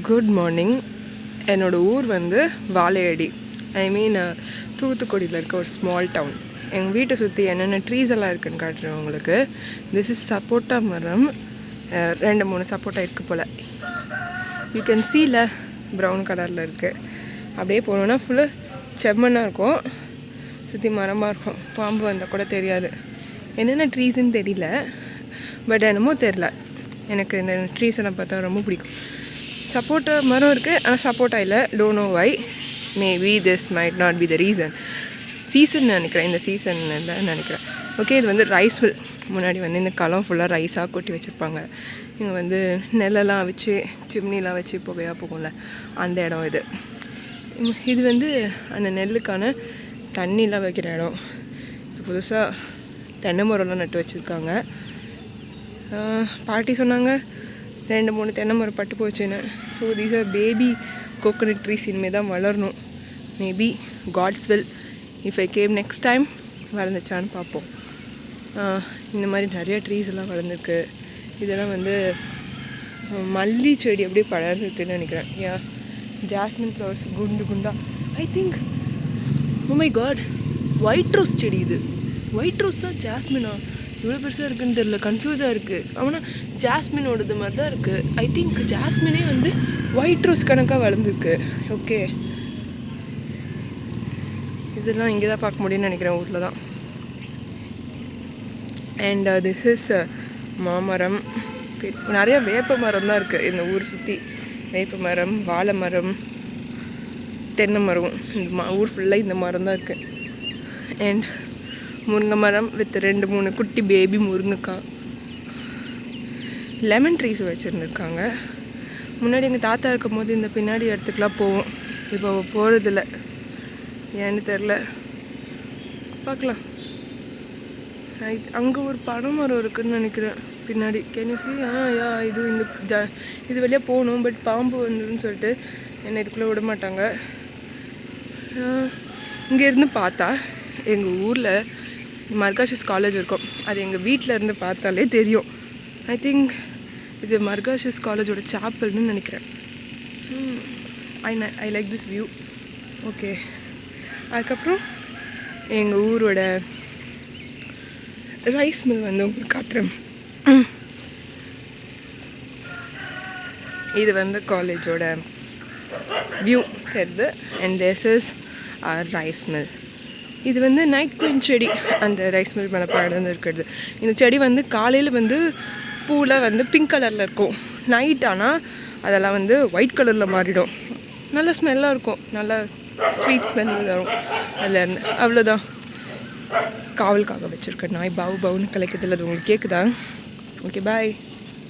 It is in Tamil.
Good morning. என்னோடய ஊர் வந்து வாழையடி, தூத்துக்குடியில் இருக்க ஒரு ஸ்மால் டவுன். எங்கள் வீட்டை சுற்றி என்னென்ன ட்ரீஸ் எல்லாம் இருக்குதுன்னு காட்டுறேன் உங்களுக்கு. திஸ் இஸ் சப்போட்டா மரம். 2-3 சப்போட்டா இருக்குது போல். யூ கேன் சீல ப்ரௌன் கலரில் இருக்குது. அப்படியே போனோன்னா ஃபுல்லாக செம்மண்ணாக இருக்கும், சுற்றி மரமாக இருக்கும். பாம்பு வந்தால் கூட தெரியாது. என்னென்ன ட்ரீஸ்ன்னு தெரியல, பட் என்னமோ தெரில, எனக்கு இந்த ட்ரீஸ் எல்லாம் பார்த்தா ரொம்ப பிடிக்கும். சப்போட்டா மரம் இருக்குது, ஆனால் சப்போட்டா இல்லை. Don't know why. Maybe this might not be the reason. Season நினைக்கிறேன், இந்த சீசன் இல்லை நினைக்கிறேன். ஓகே, இது வந்து ரைஸ் மில். முன்னாடி வந்து இந்த களம் ஃபுல்லாக ரைஸாக கொட்டி வச்சுருப்பாங்க. இங்கே வந்து நெல்லெல்லாம் வச்சு, சிம்னிலாம் வச்சு புகையாக போகும்ல, அந்த இடம் இது. இது வந்து அந்த நெல்லுக்கான தண்ணிலாம் வைக்கிற இடம். புதுசாக தென்னை மரம்லாம் நட்டு வச்சுருக்காங்க. பாட்டி சொன்னாங்க 2-3 தென்னை மரம் பட்டு போச்சுன்னு. So these are baby coconut trees. இனிமேல் தான் வளரணும். Maybe God's will. If I came next time வளர்ந்துச்சான்னு பார்ப்போம். இந்த மாதிரி நிறைய ட்ரீஸ் எல்லாம் வளர்ந்துருக்கு. இதெல்லாம் வந்து மல்லி செடி அப்படியே படர்ந்துருக்குன்னு நினைக்கிறேன். ஜாஸ்மின் ஃப்ளவர்ஸ் குண்டு குண்டா. I think, oh my God, white rose செடி இது. ஒயிட் ரோஸா ஜாஸ்மினா? இவ்வளோ பெருசாக இருக்குன்னு தெரியல, கன்ஃபியூஸாக இருக்குது. ஆனால் ஜாஸ்மினோடது மாதிரி தான் இருக்குது. ஐ திங்க் ஜாஸ்மினே வந்து ஒயிட் ரோஸ் கணக்காக வளர்ந்துருக்கு. ஓகே, இதெல்லாம் இங்கே தான் பார்க்க முடியும்னு நினைக்கிறேன், ஊரில் தான். அண்ட் திஸ் இஸ் மாமரம். நிறைய வேப்ப மரம் தான் இருக்குது இந்த ஊர் சுற்றி. வேப்ப மரம், வாழை மரம், தென்னை மரம். இந்த ஊர் ஃபுல்லாக இந்த மரம் தான் இருக்குது. அண்ட் முருங்கை மரம் வித் 2-3 குட்டி பேபி முருங்கைக்காய். லெமன் ட்ரீஸ் வச்சுருந்துருக்காங்க. முன்னாடி எங்கள் தாத்தா இருக்கும் போது இந்த பின்னாடி இடத்துக்குலாம் போவோம். இப்போ போகிறதில்ல, ஏன்னு தெரில. பார்க்கலாம். அங்கே ஒரு பனை மரம் இருக்குதுன்னு நினைக்கிறேன் பின்னாடி. Can you see? இது வழியாக போகணும், பட் பாம்பு வந்துடுன்னு சொல்லிட்டு என்னை இதுக்குள்ளே விட மாட்டாங்க. இங்கேருந்து பார்த்தா எங்கள் ஊரில் மர்காஷிஸ் காலேஜ் இருக்கும். அது எங்கள் வீட்டில் இருந்து பார்த்தாலே தெரியும். ஐ திங்க் இது மர்காஷிஸ் காலேஜோட சாப்பல்னு நினைக்கிறேன். I like this view. Okay, அதுக்கப்புறம் எங்கள் ஊரோட ரைஸ் மில் வந்து உங்களுக்கு காட்டுறேன். இது வந்து காலேஜோட வியூ தெரியுது. And this is our rice mill. இது வந்து நைட் குயின் செடி. அந்த ரைஸ் மில் மேலே படர்ந்து இருக்கிறது. இந்த செடி வந்து காலையில் வந்து பூவில் வந்து பிங்க் கலரில் இருக்கும். நைட் ஆனால் அதெல்லாம் வந்து ஒயிட் கலரில் மாறிடும். நல்ல ஸ்மெல்லாக இருக்கும், நல்லா ஸ்வீட் ஸ்மெல் வரும் அதில். அவ்வளோதான். காவலுக்காக வச்சுருக்கேன் நாய் பாவு பாவுன்னு கலைக்கிறதுல. அது உங்களுக்கு கேட்குதா? ஓகே, பாய்.